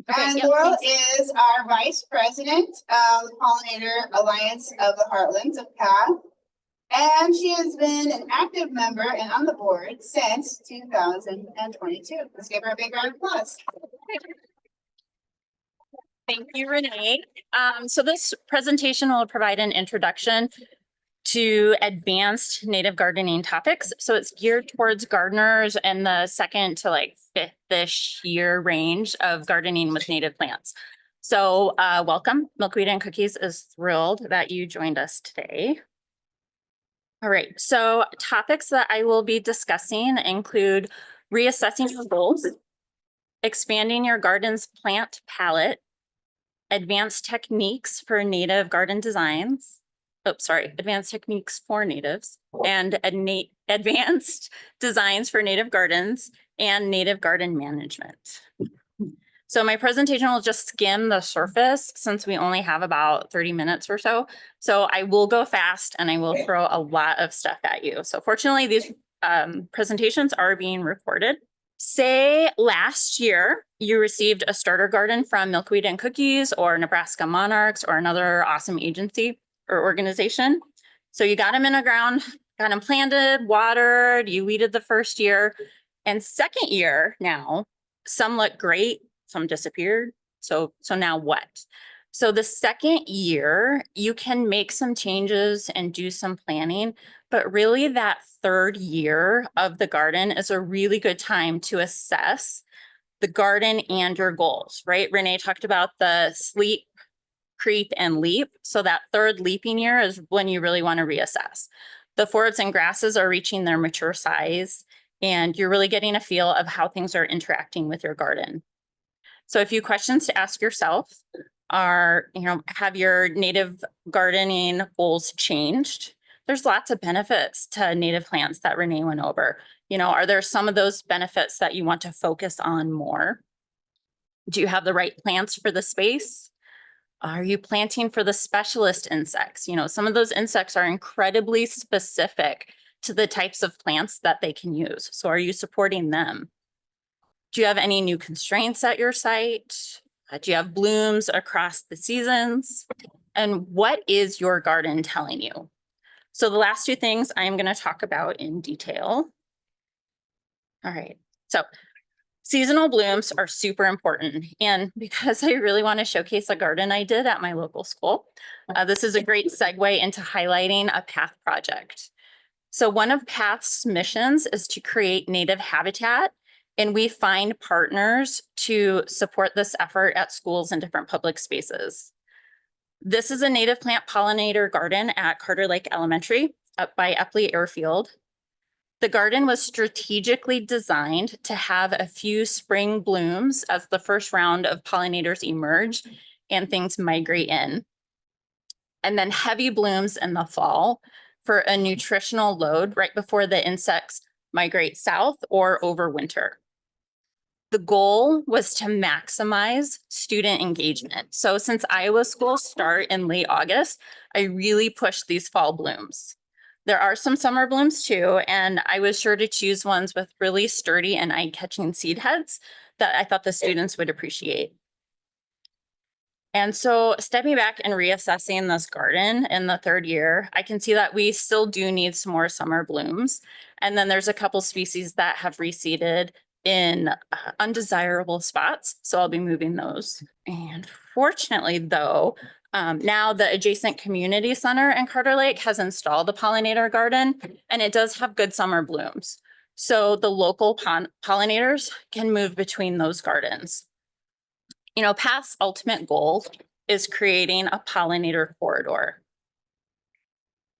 Okay, And yep, Laurel thanks. is our Vice President of the Pollinator Alliance of the Heartlands of PATH. And she has been an active member and on the board since 2022. Let's give her a big round of applause. Thank you, Renee. So this presentation will provide an introduction to advanced native gardening topics. So it's geared towards gardeners in the second to like fifth-ish year range of gardening with native plants. So welcome. Milkweed and Cookies is thrilled that you joined us today. All right, so topics that I will be discussing include reassessing your goals, expanding your garden's plant palette, advanced techniques for native garden designs. Advanced techniques for natives, and advanced designs for native gardens and native garden management. So my presentation will just skim the surface since we only have about 30 minutes or so. So I will go fast and I will throw a lot of stuff at you. So fortunately, these presentations are being recorded. Say last year you received a starter garden from Milkweed and Cookies or Nebraska Monarchs or another awesome agency or organization. So you got them in the ground, got them planted, watered, you weeded the first year. And second year now, some look great, some disappeared. So now what? So the second year, you can make some changes and do some planning, but really that third year of the garden is a really good time to assess the garden and your goals, right? Renee talked about the sleep, creep, and leap. So that third leaping year is when you really want to reassess. The forbs and grasses are reaching their mature size, and you're really getting a feel of how things are interacting with your garden. So a few questions to ask yourself are, have your native gardening goals changed? There's lots of benefits to native plants that Renee went over. Are there some of those benefits that you want to focus on more? Do you have the right plants for the space? Are you planting for the specialist insects? Some of those insects are incredibly specific to the types of plants that they can use. So are you supporting them? Do you have any new constraints at your site? Do you have blooms across the seasons? And what is your garden telling you? So the last two things I'm going to talk about in detail. All right, so seasonal blooms are super important. And because I really want to showcase a garden I did at my local school, this is a great segue into highlighting a PATH project. So one of PATH's missions is to create native habitat, and we find partners to support this effort at schools and different public spaces. This is a native plant pollinator garden at Carter Lake Elementary up by Epley Airfield. The garden was strategically designed to have a few spring blooms as the first round of pollinators emerge and things migrate in. And then heavy blooms in the fall for a nutritional load right before the insects migrate south or overwinter. The goal was to maximize student engagement. So since Iowa schools start in late August, I really pushed these fall blooms. There are some summer blooms too, and I was sure to choose ones with really sturdy and eye-catching seed heads that I thought the students would appreciate. And so stepping back and reassessing this garden in the third year, I can see that we still do need some more summer blooms. And then there's a couple species that have reseeded in undesirable spots. So I'll be moving those. And fortunately though, now the adjacent community center in Carter Lake has installed a pollinator garden, and it does have good summer blooms. So the local pollinators can move between those gardens. PATH's ultimate goal is creating a pollinator corridor.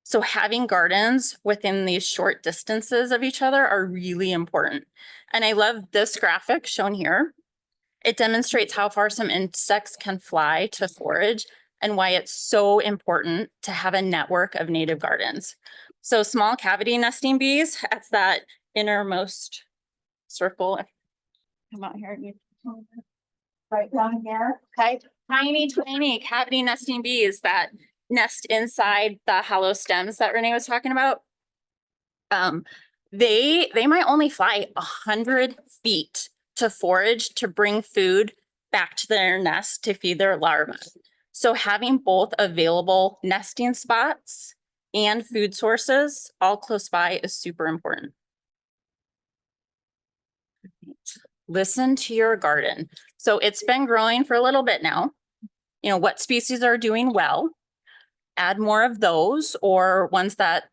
So having gardens within these short distances of each other are really important. And I love this graphic shown here. It demonstrates how far some insects can fly to forage and why it's so important to have a network of native gardens. So small cavity nesting bees, that's that innermost circle. Come out here. Right down here. Okay, tiny cavity nesting bees that nest inside the hollow stems that Renee was talking about. They might only fly 100 feet to forage to bring food back to their nest to feed their larvae. So having both available nesting spots and food sources all close by is super important. Listen to your garden. So it's been growing for a little bit now. You know, what species are doing well? Add more of those or ones that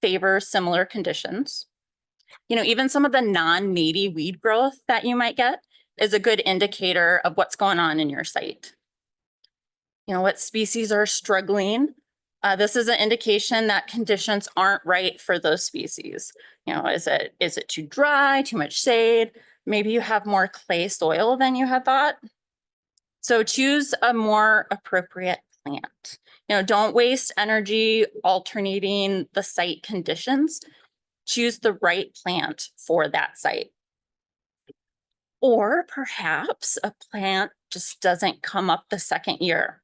favor similar conditions. You know, even some of the non-native weed growth that you might get is a good indicator of what's going on in your site. You know, what species are struggling. This is an indication that conditions aren't right for those species. You know, is it too dry, too much shade? Maybe you have more clay soil than you had thought. So choose a more appropriate plant. You know, don't waste energy alternating the site conditions. Choose the right plant for that site. Or perhaps a plant just doesn't come up the second year.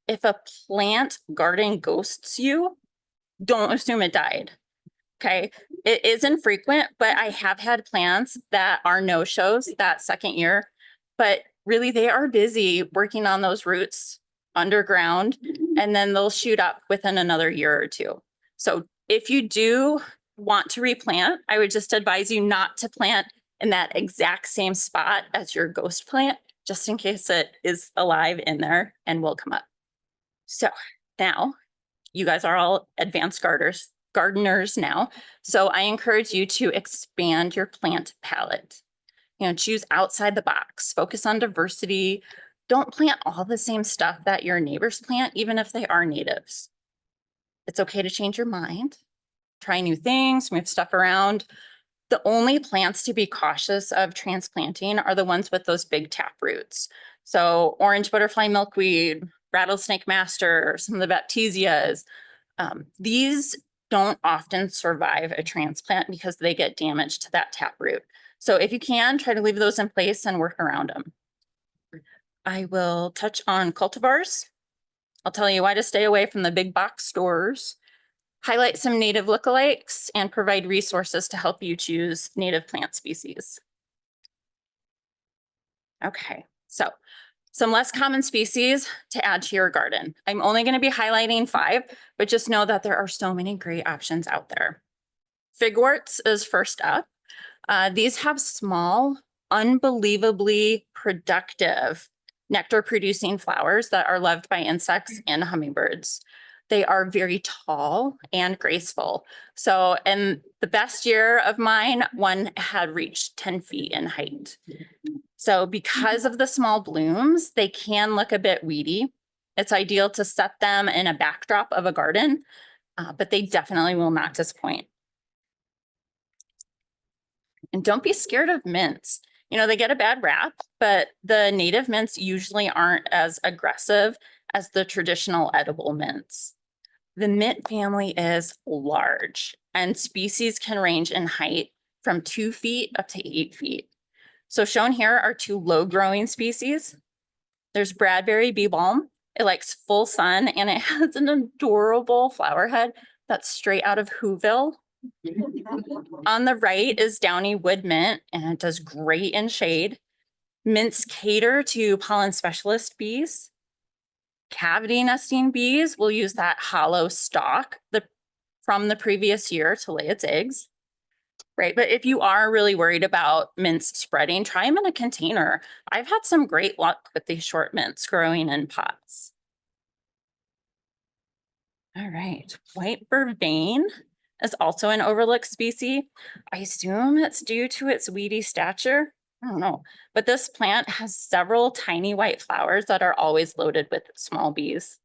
If a plant garden ghosts you, don't assume it died. Okay, it is infrequent, but I have had plants that are no-shows that second year, but really they are busy working on those roots underground, and then they'll shoot up within another year or two. So if you do want to replant, I would just advise you not to plant in that exact same spot as your ghost plant, just in case it is alive in there and will come up. So now you guys are all advanced gardeners now. So I encourage you to expand your plant palette. You know, choose outside the box, focus on diversity. Don't plant all the same stuff that your neighbors plant, even if they are natives. It's okay to change your mind, try new things, move stuff around. The only plants to be cautious of transplanting are the ones with those big tap roots. So orange butterfly milkweed, rattlesnake master, some of the baptisias. These don't often survive a transplant because they get damaged to that taproot. So if you can, try to leave those in place and work around them. I will touch on cultivars. I'll tell you why to stay away from the big box stores, highlight some native lookalikes, and provide resources to help you choose native plant species. Okay, so some less common species to add to your garden. I'm only going to be highlighting 5, but just know that there are so many great options out there. Figworts is first up. These have small, unbelievably productive nectar-producing flowers that are loved by insects and hummingbirds. They are very tall and graceful. So in the best year of mine, one had reached 10 feet in height. So because of the small blooms, they can look a bit weedy. It's ideal to set them in a backdrop of a garden, but they definitely will not disappoint. And don't be scared of mints. You know, they get a bad rap, but the native mints usually aren't as aggressive as the traditional edible mints. The mint family is large, and species can range in height from 2 feet up to 8 feet. So shown here are 2 low-growing species. There's Bradbury bee balm. It likes full sun, and it has an adorable flower head that's straight out of Whoville. On the right is downy wood mint, and it does great in shade. Mints cater to pollen specialist bees. Cavity nesting bees will use that hollow stalk from the previous year to lay its eggs. Right, but if you are really worried about mints spreading, try them in a container. I've had some great luck with these short mints growing in pots. All right, white vervain is also an overlooked species. I assume it's due to its weedy stature. I don't know, but this plant has several tiny white flowers that are always loaded with small bees.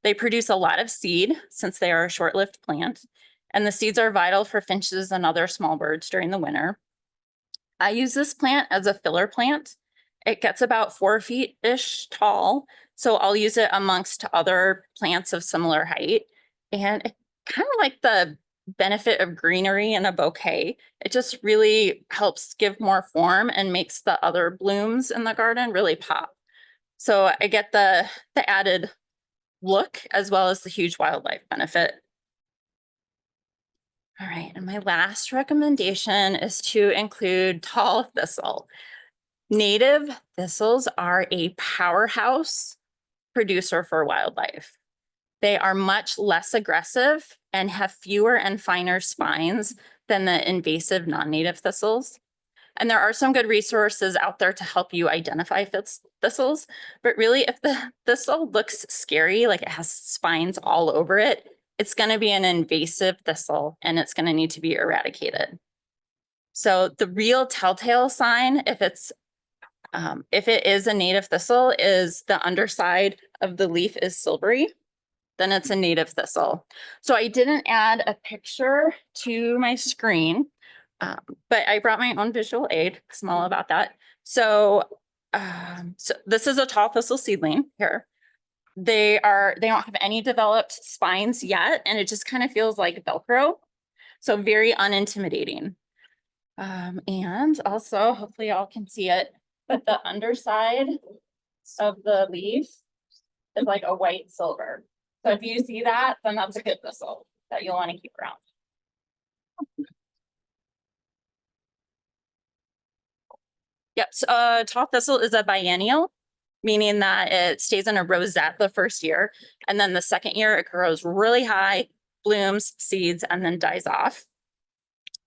They produce a lot of seed since they are a short-lived plant, and the seeds are vital for finches and other small birds during the winter. I use this plant as a filler plant. It gets about 4 feet-ish tall, so I'll use it amongst other plants of similar height. And it kind of like the benefit of greenery in a bouquet. It just really helps give more form and makes the other blooms in the garden really pop. So I get the added look as well as the huge wildlife benefit. All right, and my last recommendation is to include tall thistle. Native thistles are a powerhouse producer for wildlife. They are much less aggressive and have fewer and finer spines than the invasive non-native thistles. And there are some good resources out there to help you identify thistles, but really if the thistle looks scary, like it has spines all over it, it's going to be an invasive thistle and it's going to need to be eradicated. So the real telltale sign, if it is a native thistle, is the underside of the leaf is silvery, then it's a native thistle. So I didn't add a picture to my screen, but I brought my own visual aid because I'm all about that. So this is a tall thistle seedling here. They don't have any developed spines yet, and it just kind of feels like Velcro. So very unintimidating. And also, hopefully y'all can see it, but the underside of the leaf is like a white silver. So if you see that, then that's a good thistle that you'll want to keep around. Yep, so tall thistle is a biennial, meaning that it stays in a rosette the first year, and then the second year it grows really high, blooms, seeds, and then dies off.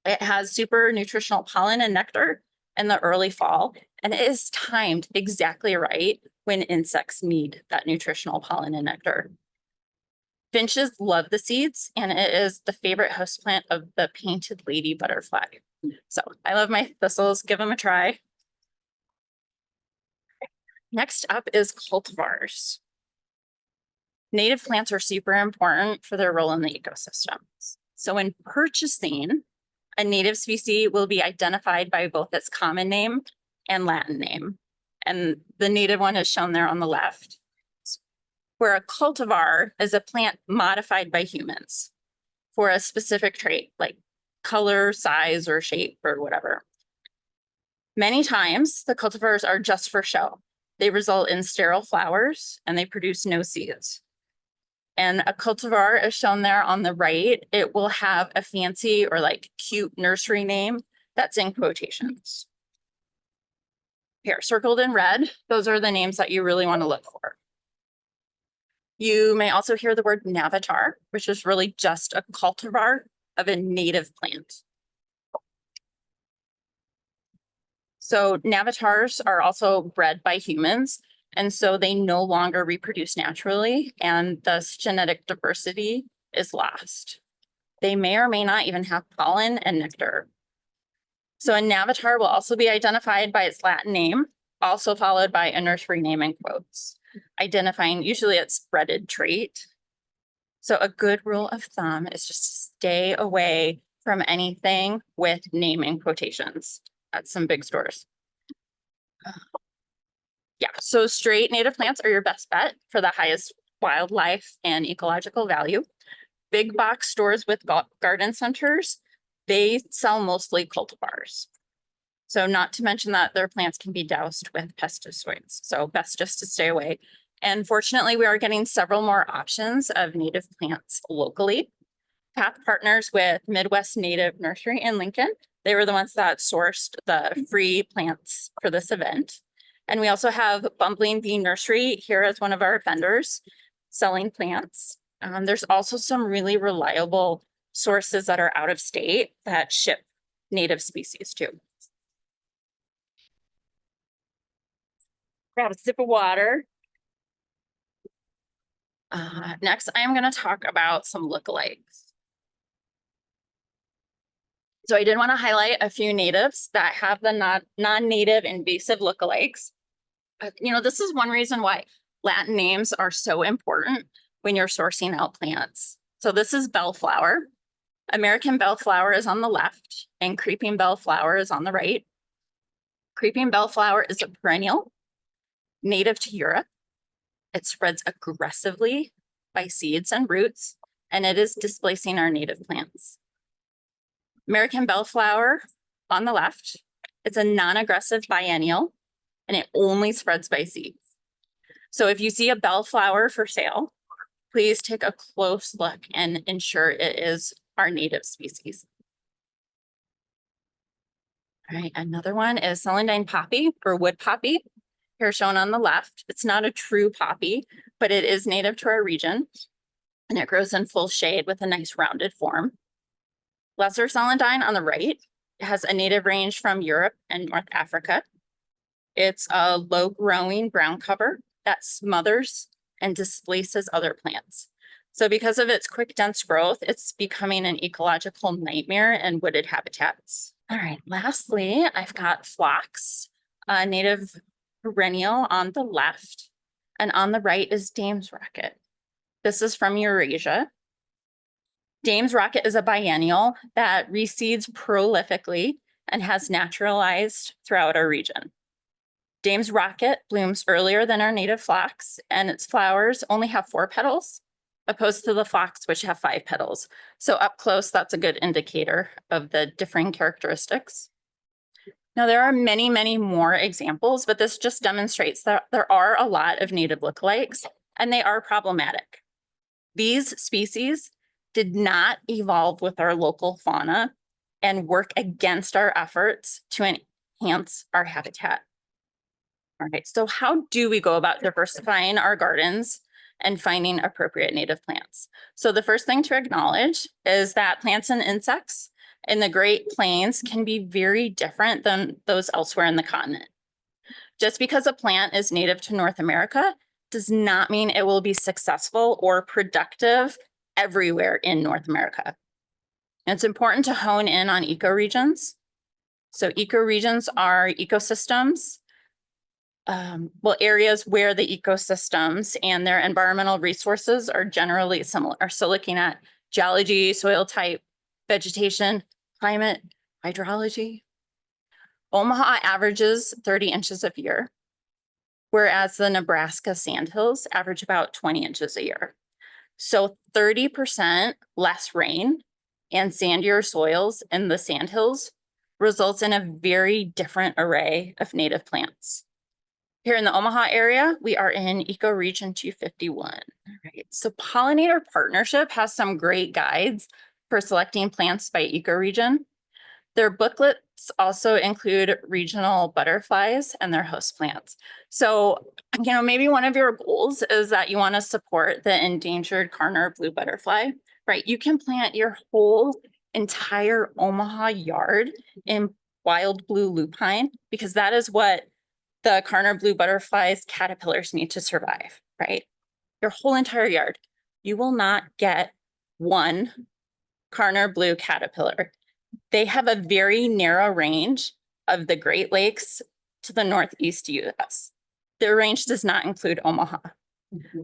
It has super nutritional pollen and nectar in the early fall, and it is timed exactly right when insects need that nutritional pollen and nectar. Finches love the seeds, and it is the favorite host plant of the painted lady butterfly. So I love my thistles, give them a try. Next up is cultivars. Native plants are super important for their role in the ecosystem. So when purchasing, a native species will be identified by both its common name and Latin name. And the native one is shown there on the left. Where a cultivar is a plant modified by humans for a specific trait, like color, size, or shape, or whatever. Many times, the cultivars are just for show. They result in sterile flowers, and they produce no seeds. And a cultivar, as shown there on the right, it will have a fancy or like cute nursery name that's in quotations. Here, circled in red, those are the names that you really want to look for. You may also hear the word Navitar, which is really just a cultivar of a native plant. So Navitars are also bred by humans, and so they no longer reproduce naturally, and thus genetic diversity is lost. They may or may not even have pollen and nectar. So a Navitar will also be identified by its Latin name, also followed by a nursery name in quotes, identifying usually its spreaded trait. So a good rule of thumb is just to stay away from anything with name in quotations at some big stores. Yeah, so straight native plants are your best bet for the highest wildlife and ecological value. Big box stores with garden centers, they sell mostly cultivars. So not to mention that their plants can be doused with pesticides. So best just to stay away. And fortunately, we are getting several more options of native plants locally. Path partners with Midwest Native Nursery in Lincoln. They were the ones that sourced the free plants for this event. And we also have Bumbling Bee Nursery here as one of our vendors selling plants. There's also some really reliable sources that are out of state that ship native species too. Grab a sip of water. Next, I am going to talk about some lookalikes. So I did want to highlight a few natives that have the non-native invasive lookalikes. This is one reason why Latin names are so important when you're sourcing out plants. So this is bellflower. American bellflower is on the left and creeping bellflower is on the right. Creeping bellflower is a perennial native to Europe. It spreads aggressively by seeds and roots, and it is displacing our native plants. American bellflower on the left, it's a non-aggressive biennial, and it only spreads by seeds. So if you see a bellflower for sale, please take a close look and ensure it is our native species. All right, another one is celandine poppy or wood poppy. Here shown on the left. It's not a true poppy, but it is native to our region. And it grows in full shade with a nice rounded form. Lesser celandine on the right has a native range from Europe and North Africa. It's a low growing brown cover that smothers and displaces other plants. So because of its quick, dense growth, it's becoming an ecological nightmare in wooded habitats. All right, lastly, I've got phlox, a native perennial on the left, and on the right is Dame's rocket. This is from Eurasia. Dame's rocket is a biennial that reseeds prolifically and has naturalized throughout our region. Dame's rocket blooms earlier than our native phlox, and its flowers only have 4 petals, opposed to the phlox, which have 5 petals. So up close, that's a good indicator of the differing characteristics. Now, there are many, many more examples, but this just demonstrates that there are a lot of native lookalikes, and they are problematic. These species did not evolve with our local fauna and work against our efforts to enhance our habitat. All right, so how do we go about diversifying our gardens and finding appropriate native plants? So the first thing to acknowledge is that plants and insects in the Great Plains can be very different than those elsewhere in the continent. Just because a plant is native to North America does not mean it will be successful or productive everywhere in North America. It's important to hone in on ecoregions. So ecoregions are ecosystems, areas where the ecosystems and their environmental resources are generally similar. So looking at geology, soil type, vegetation, climate, hydrology. Omaha averages 30 inches a year, whereas the Nebraska sandhills average about 20 inches a year. So 30% less rain and sandier soils in the sandhills results in a very different array of native plants. Here in the Omaha area, we are in ecoregion 251. All right, so Pollinator Partnership has some great guides for selecting plants by ecoregion. Their booklets also include regional butterflies and their host plants. So, maybe one of your goals is that you want to support the endangered Karner blue butterfly, right? You can plant your whole entire Omaha yard in wild blue lupine because that is what the Karner blue butterfly's caterpillars need to survive, right? Your whole entire yard. You will not get one Karner blue caterpillar. They have a very narrow range of the Great Lakes to the northeast US. Their range does not include Omaha.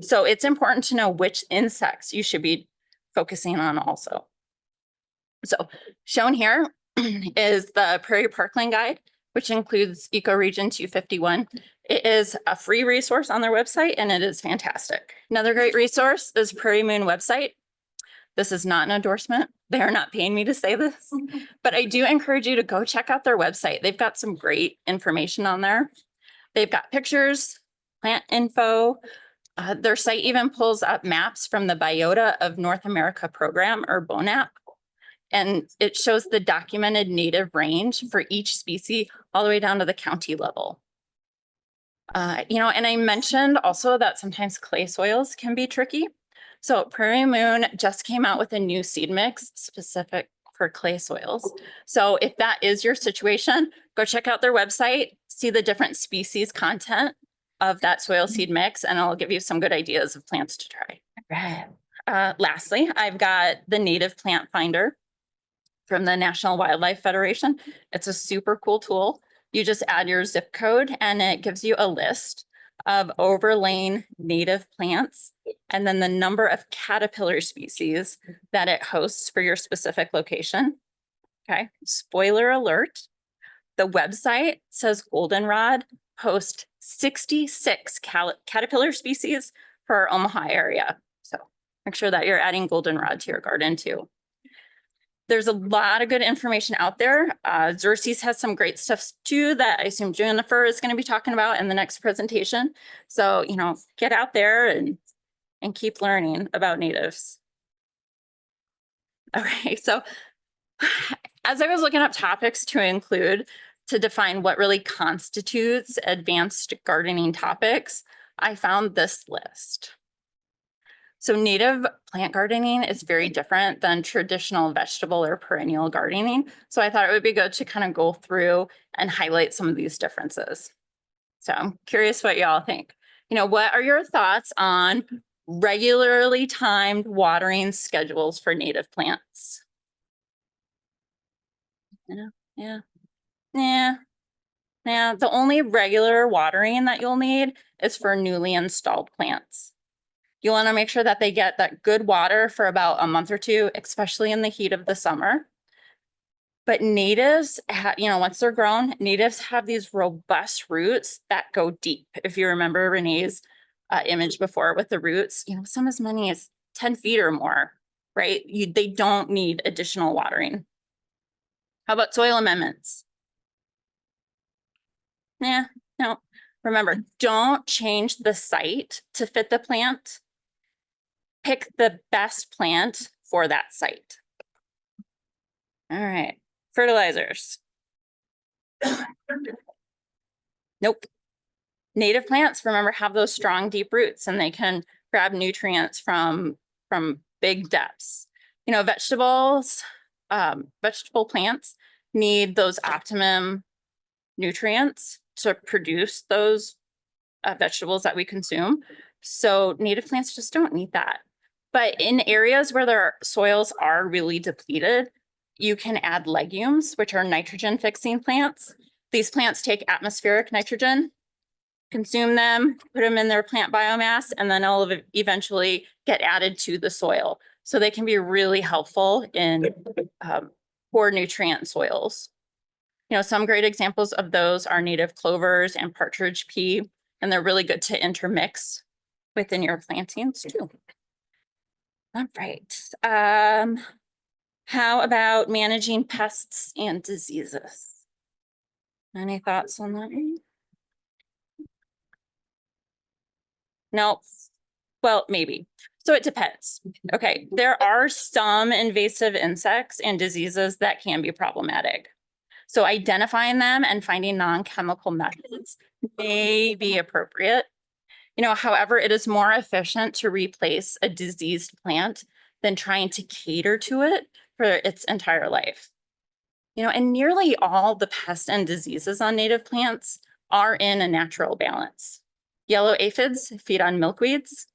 So it's important to know which insects you should be focusing on also. So shown here is the Prairie Parkland Guide, which includes ecoregion 251. It is a free resource on their website and it is fantastic. Another great resource is Prairie Moon website. This is not an endorsement. They are not paying me to say this, but I do encourage you to go check out their website. They've got some great information on there. They've got pictures, plant info. Their site even pulls up maps from the Biota of North America program, or BONAP, and it shows the documented native range for each species all the way down to the county level. And I mentioned also that sometimes clay soils can be tricky. So Prairie Moon just came out with a new seed mix specific for clay soils. So if that is your situation, go check out their website, see the different species content of that soil seed mix, and I'll give you some good ideas of plants to try. Lastly, I've got the Native Plant Finder from the National Wildlife Federation. It's a super cool tool. You just add your zip code and it gives you a list of overlaying native plants and then the number of caterpillar species that it hosts for your specific location. Okay, spoiler alert. The website says goldenrod hosts 66 caterpillar species for our Omaha area. So make sure that you're adding goldenrod to your garden too. There's a lot of good information out there. Xerces has some great stuff too that I assume Jennifer is going to be talking about in the next presentation. So, get out there and keep learning about natives. Okay, so as I was looking up topics to include to define what really constitutes advanced gardening topics, I found this list. So native plant gardening is very different than traditional vegetable or perennial gardening. So I thought it would be good to kind of go through and highlight some of these differences. So I'm curious what y'all think. What are your thoughts on regularly timed watering schedules for native plants? Yeah. The only regular watering that you'll need is for newly installed plants. You want to make sure that they get that good water for about a month or two, especially in the heat of the summer. But natives, once they're grown, natives have these robust roots that go deep. If you remember Renee's image before with the roots, some as many as 10 feet or more, right? They don't need additional watering. How about soil amendments? No. Remember, don't change the site to fit the plant. Pick the best plant for that site. All right, fertilizers. Nope. Native plants, remember, have those strong, deep roots and they can grab nutrients from big depths. Vegetable plants need those optimum nutrients to produce those vegetables that we consume. So native plants just don't need that. But in areas where their soils are really depleted, you can add legumes, which are nitrogen fixing plants. These plants take atmospheric nitrogen, consume them, put them in their plant biomass, and then it'll eventually get added to the soil. So they can be really helpful in poor nutrient soils. Some great examples of those are native clovers and partridge pea, and they're really good to intermix within your plantings too. All right. How about managing pests and diseases? Any thoughts on that? No. Well, maybe. So it depends. Okay, there are some invasive insects and diseases that can be problematic. So identifying them and finding non-chemical methods may be appropriate. However, it is more efficient to replace a diseased plant than trying to cater to it for its entire life. And nearly all the pests and diseases on native plants are in a natural balance. Yellow aphids feed on milkweeds,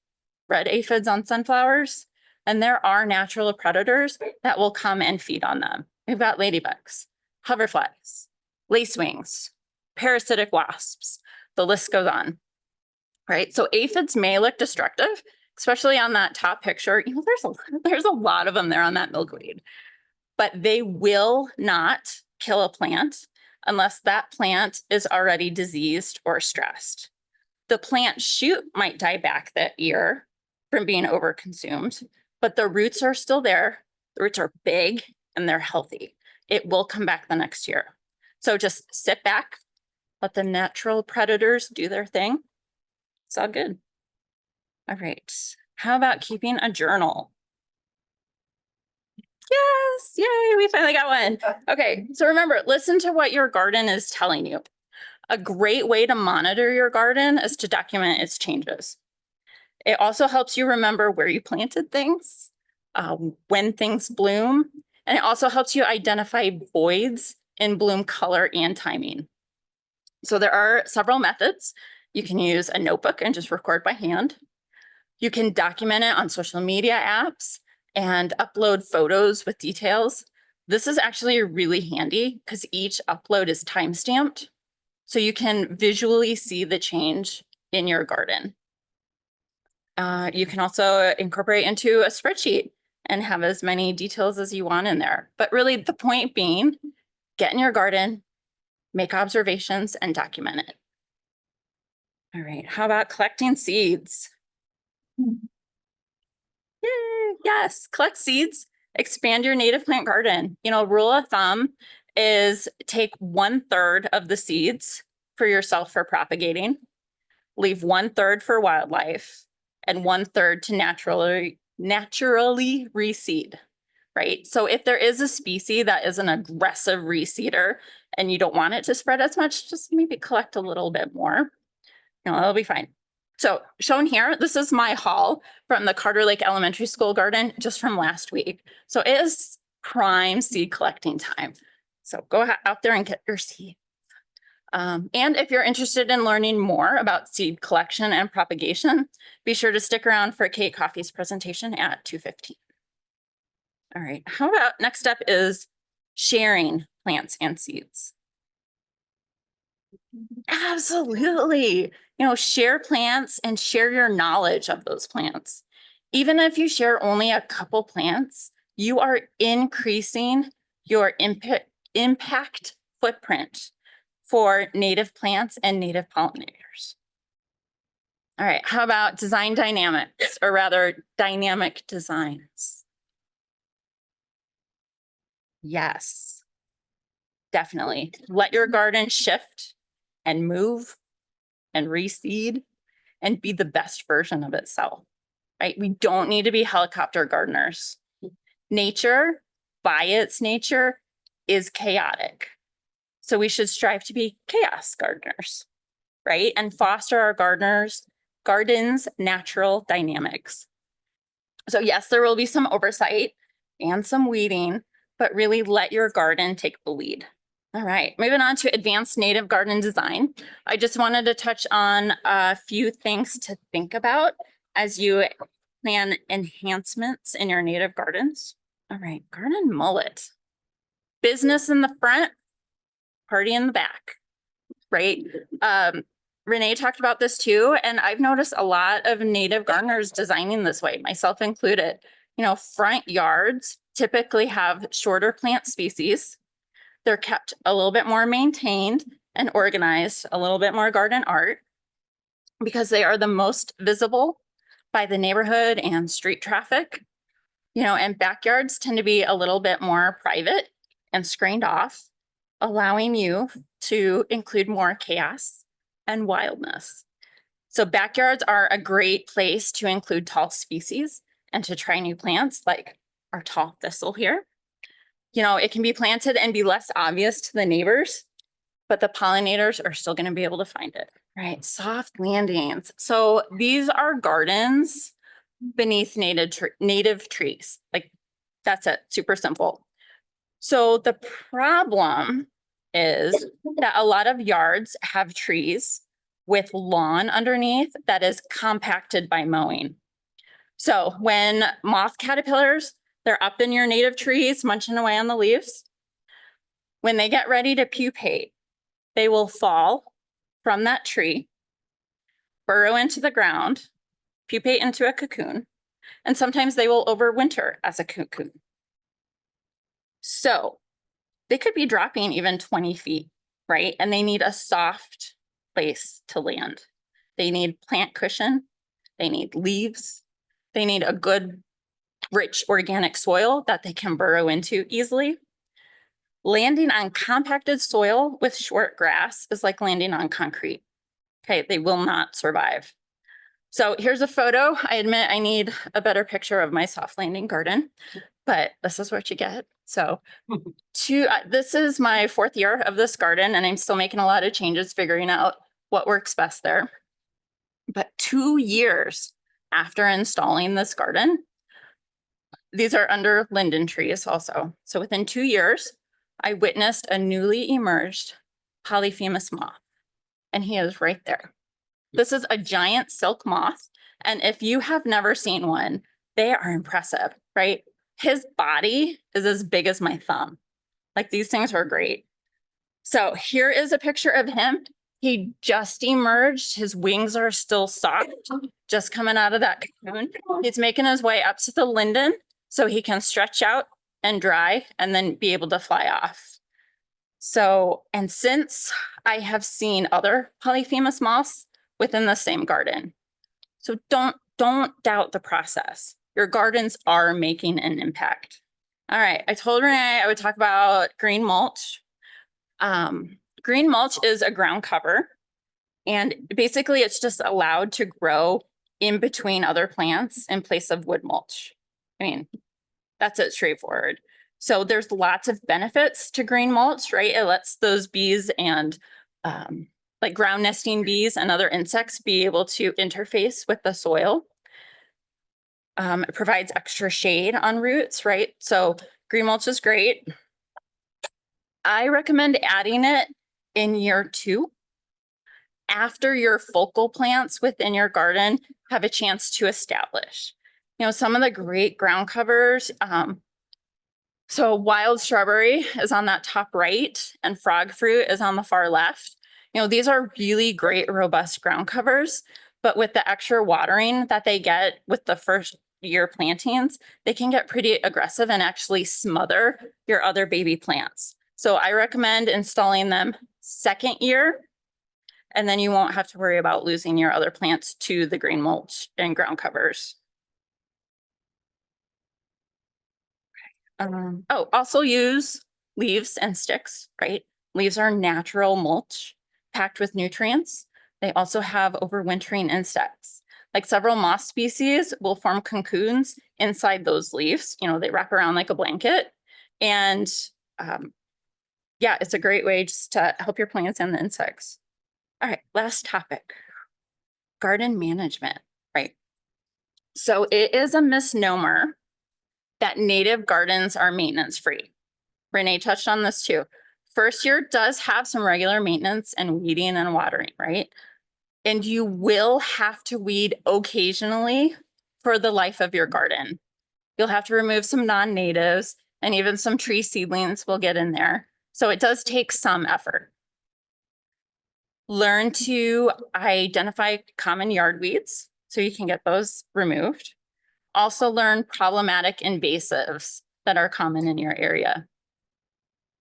red aphids on sunflowers, and there are natural predators that will come and feed on them. We've got ladybugs, hoverflies, lacewings, parasitic wasps, the list goes on, right? So aphids may look destructive, especially on that top picture. There's a lot of them there on that milkweed, but they will not kill a plant unless that plant is already diseased or stressed. The plant shoot might die back that year from being overconsumed, but the roots are still there. The roots are big and they're healthy. It will come back the next year. So just sit back, let the natural predators do their thing. It's all good. All right. How about keeping a journal? Yes, yay, we finally got one. Okay, so remember, listen to what your garden is telling you. A great way to monitor your garden is to document its changes. It also helps you remember where you planted things, when things bloom, and it also helps you identify voids in bloom color and timing. So there are several methods. You can use a notebook and just record by hand. You can document it on social media apps and upload photos with details. This is actually really handy because each upload is time-stamped, so you can visually see the change in your garden. You can also incorporate into a spreadsheet and have as many details as you want in there. But really the point being, get in your garden, make observations and document it. All right, how about collecting seeds? Yay, yes, collect seeds, expand your native plant garden. Rule of thumb is take 1/3 of the seeds for yourself for propagating, leave 1/3 for wildlife, and 1/3 to naturally reseed. right? So if there is a species that is an aggressive reseeder and you don't want it to spread as much, just maybe collect a little bit more. It'll be fine. So shown here, this is my haul from the Carter Lake Elementary School garden just from last week. So it is prime seed collecting time. So go out there and get your seed. And if you're interested in learning more about seed collection and propagation, be sure to stick around for Kate Coffey's presentation at 2:15. All right, how about next step is sharing plants and seeds. Absolutely. Share plants and share your knowledge of those plants. Even if you share only a couple plants, you are increasing your impact footprint for native plants and native pollinators. All right, how about design dynamics, or rather dynamic designs? Yes, definitely. Let your garden shift and move and reseed and be the best version of itself, right? We don't need to be helicopter gardeners. Nature, by its nature, is chaotic. So we should strive to be chaos gardeners, right? And foster our gardens' natural dynamics. So yes, there will be some oversight and some weeding, but really let your garden take the lead. All right, moving on to advanced native garden design. I just wanted to touch on a few things to think about as you plan enhancements in your native gardens. All right, garden mullet. Business in the front, party in the back, right? Renee talked about this too, and I've noticed a lot of native gardeners designing this way, myself included. Front yards typically have shorter plant species. They're kept a little bit more maintained and organized, a little bit more garden art, because they are the most visible by the neighborhood and street traffic. And backyards tend to be a little bit more private and screened off, allowing you to include more chaos and wildness. So backyards are a great place to include tall species and to try new plants like our tall thistle here. It can be planted and be less obvious to the neighbors, but the pollinators are still going to be able to find it, right? Soft landings. So these are gardens beneath native trees. Like, that's it, super simple. So the problem is that a lot of yards have trees with lawn underneath that is compacted by mowing. So when moth caterpillars, they're up in your native trees, munching away on the leaves. When they get ready to pupate, they will fall from that tree, burrow into the ground, pupate into a cocoon, and sometimes they will overwinter as a cocoon. So they could be dropping even 20 feet, right? And they need a soft place to land. They need plant cushion, they need leaves, they need a good, rich organic soil that they can burrow into easily. Landing on compacted soil with short grass is like landing on concrete. Okay, they will not survive. So here's a photo. I admit I need a better picture of my soft landing garden, but this is what you get. So this is my 4th year of this garden, and I'm still making a lot of changes, figuring out what works best there. But 2 years after installing this garden, these are under linden trees also. So within 2 years, I witnessed a newly emerged polyphemus moth, and he is right there. This is a giant silk moth, and if you have never seen one, they are impressive, right? His body is as big as my thumb. Like, these things are great. So here is a picture of him. He just emerged. His wings are still soft, just coming out of that cocoon. He's making his way up to the linden so he can stretch out and dry and then be able to fly off. So, and since I have seen other polyphemus moths within the same garden, so don't doubt the process. Your gardens are making an impact. All right, I told Renee I would talk about green mulch. Green mulch is a ground cover, and basically it's just allowed to grow in between other plants in place of wood mulch. I mean, That's it, straightforward. So there's lots of benefits to green mulch, right? It lets those bees and like ground nesting bees and other insects be able to interface with the soil. It provides extra shade on roots, right? So green mulch is great. I recommend adding it in year 2 after your focal plants within your garden have a chance to establish. You know, some of the great ground covers, so wild strawberry is on that top right and frog fruit is on the far left. You know, these are really great, robust ground covers, but with the extra watering that they get with the first year plantings, they can get pretty aggressive and actually smother your other baby plants. So I recommend installing them second year, and then you won't have to worry about losing your other plants to the green mulch and ground covers. Also use leaves and sticks, right? Leaves are natural mulch packed with nutrients. They also have overwintering insects. Like several moss species will form cocoons inside those leaves. You know, they wrap around like a blanket. And yeah, it's a great way just to help your plants and the insects. All right, last topic, garden management, right? So it is a misnomer that native gardens are maintenance free. Renee touched on this too. First year does have some regular maintenance and weeding and watering, right? And you will have to weed occasionally for the life of your garden. You'll have to remove some non-natives and even some tree seedlings will get in there. So it does take some effort. Learn to identify common yard weeds so you can get those removed. Also learn problematic invasives that are common in your area.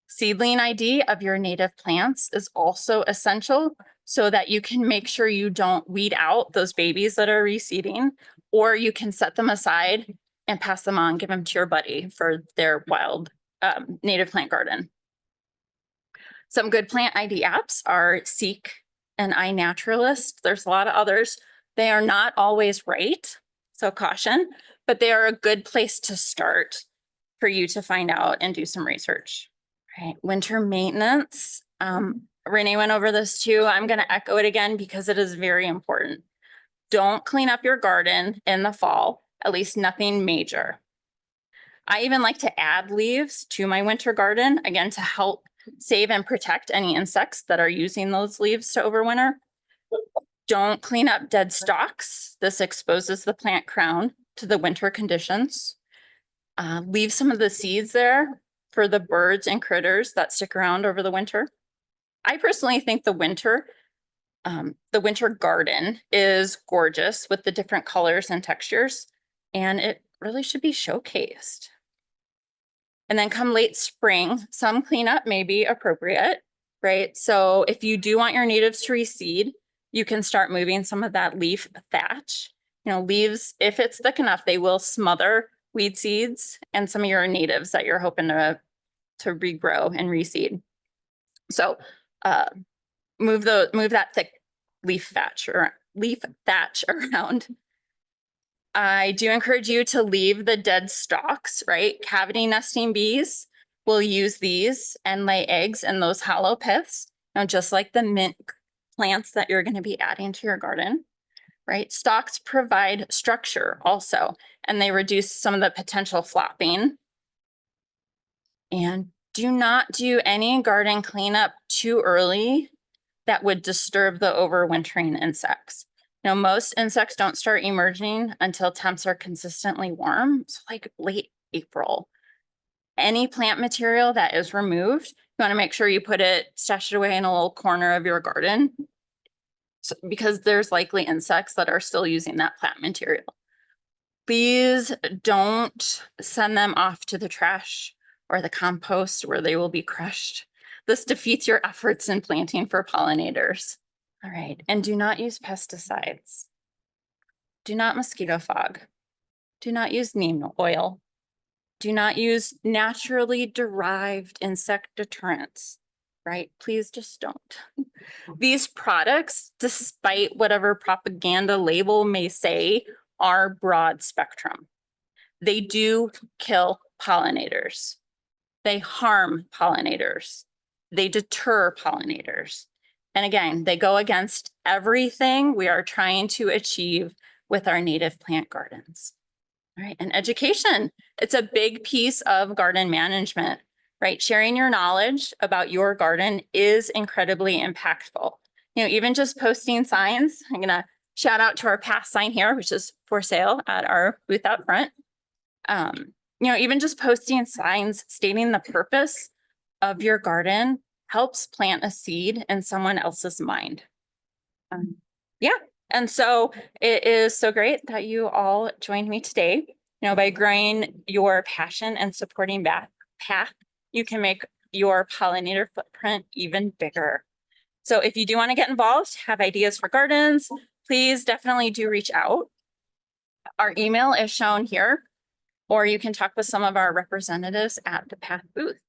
Seedling ID of your native plants is also essential so that you can make sure you don't weed out those babies that are reseeding, or you can set them aside and pass them on, give them to your buddy for their wild native plant garden. Some good plant ID apps are Seek and iNaturalist. There's a lot of others. They are not always right, so caution, but they are a good place to start for you to find out and do some research. Right, winter maintenance. Renee went over this too. I'm going to echo it again because it is very important. Don't clean up your garden in the fall, at least nothing major. I even like to add leaves to my winter garden, again, to help save and protect any insects that are using those leaves to overwinter. Don't clean up dead stalks. This exposes the plant crown to the winter conditions. Leave some of the seeds there for the birds and critters that stick around over the winter. I personally think the winter garden is gorgeous with the different colors and textures, and it really should be showcased. And then come late spring, some cleanup may be appropriate, right? So if you do want your natives to reseed, you can start moving some of that leaf thatch. You know, leaves, if it's thick enough, they will smother weed seeds and some of your natives that you're hoping to regrow and reseed. So move that thick leaf thatch around. I do encourage you to leave the dead stalks, right? Cavity nesting bees will use these and lay eggs in those hollow piths. Now, just like the mint plants that you're going to be adding to your garden, right? Stalks provide structure also, and they reduce some of the potential flopping. And do not do any garden cleanup too early that would disturb the overwintering insects. You know, most insects don't start emerging until temps are consistently warm, so like late April. Any plant material that is removed, you want to make sure you put it, stash it away in a little corner of your garden, because there's likely insects that are still using that plant material. Please don't send them off to the trash or the compost where they will be crushed. This defeats your efforts in planting for pollinators. All right, and do not use pesticides. Do not mosquito fog. Do not use neem oil. Do not use naturally derived insect deterrents, right? Please just don't. These products, despite whatever propaganda label may say, are broad spectrum. they do kill pollinators. They harm pollinators. They deter pollinators. And again, they go against everything we are trying to achieve with our native plant gardens. All right, and education, it's a big piece of garden management, right? Sharing your knowledge about your garden is incredibly impactful. You know, even just posting signs, I'm gonna shout out to our past sign here, which is for sale at our booth out front. You know, even just posting signs stating the purpose of your garden helps plant a seed in someone else's mind. Yeah, and so it is so great that you all joined me today. You know, by growing your passion and supporting that path, you can make your pollinator footprint even bigger. So if you do want to get involved, have ideas for gardens, please definitely do reach out. Our email is shown here, or you can talk with some of our representatives at the PATH booth.